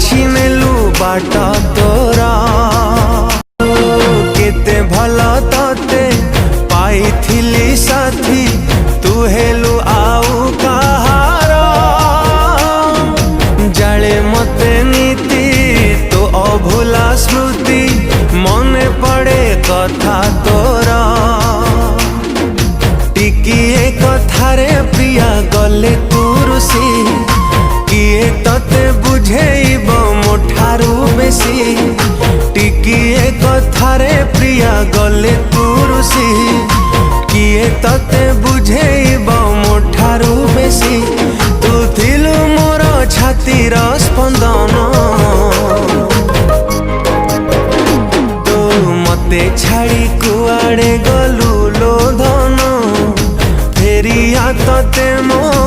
बाछी नेलु बाट तोरा केते भला तते पाइथिली साथी तू हेलु आउ कहार जाले मते नीति तो अभूला स्मृति मने पड़े कथा तोरा टिकिए कथारे प्रिया गले तू रुसी किए तते बुझेइब मोठारू बेसी टिकिए कथारे प्रिया गले तू रुसी किए तते बुझेइब मोठारू बेसी तू थिलु मोर छातीर स्पंदन तू मते छाड़ी कुआड़े गलु लो धन फेरिया तते मो